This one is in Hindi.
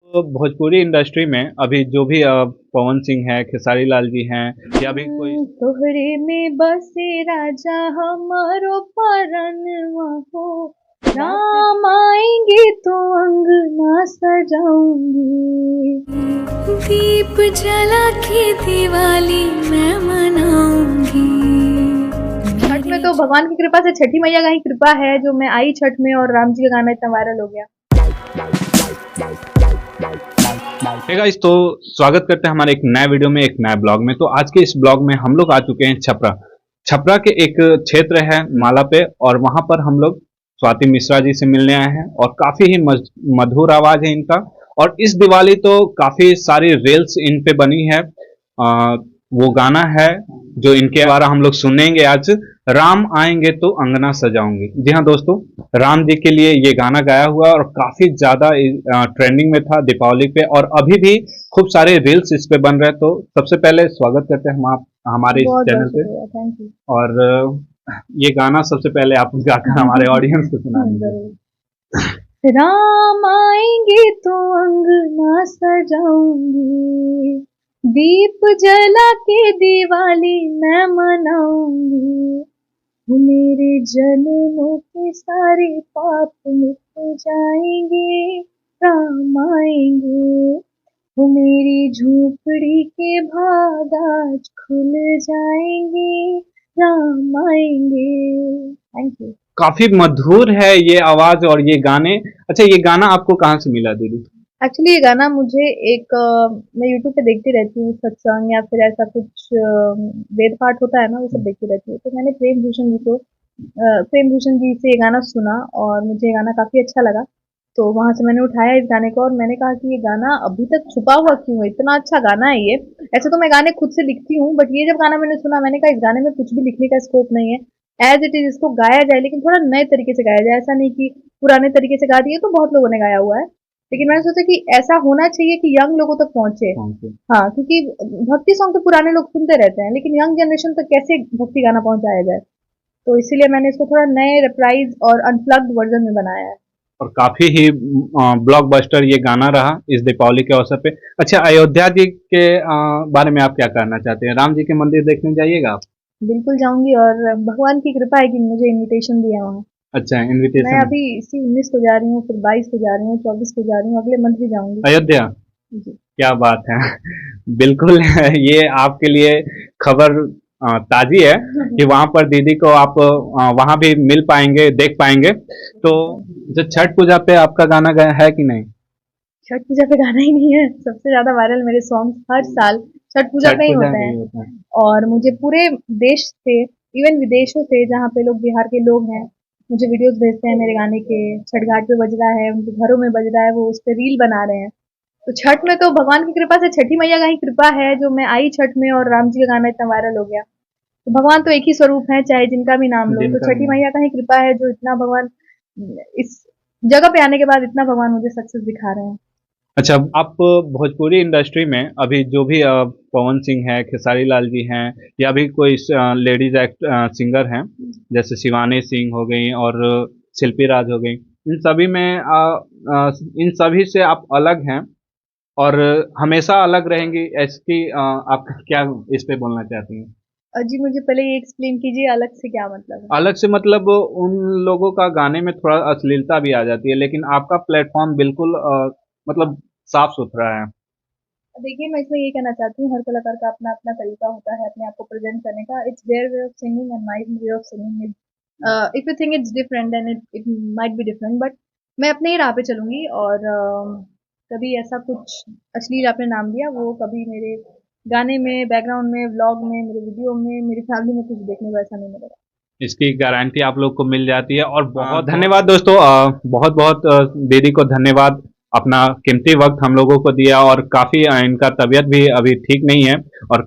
तो भोजपुरी इंडस्ट्री में अभी जो भी पवन सिंह है, खेसारी लाल जी हैं या भी कोई तोहरे में बसे राजा हमारो परनवा हो। राम आएंगे तो अंगना सजाऊंगी। दीप जला के दिवाली मैं मनाऊंगी। छठ में तो भगवान की कृपा से छठी मैया का ही कृपा है जो मैं आई छठ में और राम जी का गाना इतना वायरल हो गया। हे गाइस, तो स्वागत करते हैं हमारे एक नए वीडियो में, एक नए ब्लॉग में। तो आज के इस ब्लॉग में हम लोग आ चुके हैं छपरा। छपरा के एक क्षेत्र है माला पे, और वहां पर हम लोग स्वाति मिश्रा जी से मिलने आए हैं और काफी ही मधुर आवाज है इनका। और इस दिवाली तो काफी सारी रील्स इन पे बनी है। वो गाना है जो इनके द्वारा हम लोग सुनेंगे आज, राम आएंगे तो अंगना सजाऊंगी। जी हाँ दोस्तों, राम जी के लिए ये गाना गाया हुआ और काफी ज्यादा ट्रेंडिंग में था दीपावली पे, और अभी भी खूब सारे रील्स इस पे बन रहे हैं। तो सबसे पहले स्वागत करते हैं हम आप हमारे इस बहुत बहुत चैनल पे। शुक्रिया, थैंक यू। और ये गाना सबसे पहले आप गाकर हमारे ऑडियंस को सुना दीजिए। राम आएंगे तो अंगना सजाऊंगी। दीप जला के दिवाली मैं मनाऊंगी। मेरे जन्मों के सारे पाप मिट जाएंगे। राम आएंगे। वो मेरी झोपड़ी के भाग आज खुल जाएंगे। राम आएंगे। Thank you. काफी मधुर है ये आवाज और ये गाने। अच्छा, ये गाना आपको कहाँ से मिला दीदी? एक्चुअली ये गाना मुझे मैं यूट्यूब पे देखती रहती हूँ, सत्संग या फिर ऐसा कुछ वेद पाठ होता है ना, वो सब देखती रहती हूँ। तो मैंने प्रेम भूषण जी से ये गाना सुना और मुझे ये गाना काफी अच्छा लगा। तो वहां से मैंने उठाया इस गाने को और मैंने कहा कि ये गाना अभी तक छुपा हुआ क्यों है, इतना अच्छा गाना है ये। ऐसे तो मैं गाने खुद से लिखती हूँ, बट ये जब गाना मैंने सुना मैंने कहा इस गाने में कुछ भी लिखने का स्कोप नहीं है। एज इट इज इसको गाया जाए, लेकिन थोड़ा नए तरीके से गाया जाए। ऐसा नहीं कि पुराने तरीके से गा दिए, तो बहुत लोगों ने गाया हुआ है। लेकिन मैंने सोचा कि ऐसा होना चाहिए कि यंग लोगों तक पहुंचे। हाँ, क्योंकि भक्ति सॉन्ग तो पुराने लोग सुनते रहते हैं, लेकिन यंग जनरेशन तक कैसे भक्ति गाना पहुंचाया जाए। तो इसीलिए मैंने इसको थोड़ा नए रिप्राइज और अनप्लग्ड वर्जन में बनाया है। और काफी ही ब्लॉकबस्टर ये गाना रहा इस दीपावली के अवसर पे। अच्छा, अयोध्या जी के बारे में आप क्या कहना चाहते हैं? राम जी के मंदिर देखने जाइएगा आप? बिल्कुल जाऊंगी, और भगवान की कृपा है कि मुझे इनविटेशन दिया वहाँ। अच्छा, मैं इनविटेशन। अभी इसी 19 को जा रही हूँ, फिर 22 को जा रही हूँ, 24 को जा रही हूँ, अगले मंथ भी जाऊंगी। अयोध्या? जी। क्या बात है! बिल्कुल ये आपके लिए खबर ताजी है कि वहां पर दीदी को आप वहां भी मिल पाएंगे, देख पाएंगे। तो जो छठ पूजा पे आपका गाना गया है कि नहीं? छठ पूजा पे गाना ही नहीं है, सबसे ज्यादा वायरल मेरे सॉन्ग हर साल छठ पूजा छठ पे ही पूजा होते में हैं। ही होता है। और मुझे पूरे देश से, इवन विदेशों से, जहाँ पे लोग बिहार के लोग हैं, मुझे वीडियोस भेजते हैं मेरे गाने के। छठ घाट पे बज रहा है, उनके घरों में बज रहा है, वो उस पर रील बना रहे हैं। तो छठ में तो भगवान की कृपा से छठी मैया का ही कृपा है जो मैं आई छठ में और राम जी का गाना इतना वायरल हो गया। तो भगवान तो एक ही स्वरूप है, चाहे जिनका भी नाम लो। तो जिनका छठी भी। मैया का ही कृपा है जो इतना भगवान इस जगह पे आने के बाद इतना भगवान मुझे सक्सेस दिखा रहे हैं। अच्छा, आप भोजपुरी इंडस्ट्री में अभी जो भी पवन सिंह है, खेसारी लाल जी हैं या भी कोई लेडीज सिंगर हैं, जैसे शिवानी सिंह हो गई और शिल्पी राज हो गई, इन सभी में इन सभी से आप अलग हैं और हमेशा अलग रहेंगी। ऐसी आप क्या इस पे बोलना चाहती हैं? जी, मुझे पहले ये एक्सप्लेन कीजिए, अलग से क्या मतलब है? अलग से मतलब उन लोगों का गाने में थोड़ा अश्लीलता भी आ जाती है, लेकिन आपका प्लेटफॉर्म बिल्कुल मतलब साफ सुथरा है। देखिए, मैं इसमें ये कहना चाहती हूँ, हर कलाकार का अपना-अपना तरीका होता है अपने आप को प्रेज़ेंट करने का। It's their way of singing and my way of singing is if you think it's different then it might be different, but मैं अपने ही राह पे चलूँगी। और कभी ऐसा कुछ अश्लील आपने नाम लिया, वो कभी मेरे गाने में, बैकग्राउंड में, व्लॉग में, मेरे वीडियो में, मेरी फैमिली में कुछ देखने को ऐसा नहीं मिलेगा। इसकी गारंटी आप लोग को मिल जाती है। और बहुत धन्यवाद दोस्तों, बहुत बहुत दीदी को धन्यवाद, अपना कीमती वक्त हम लोगों को दिया। और काफी इनका तबीयत भी अभी ठीक नहीं है और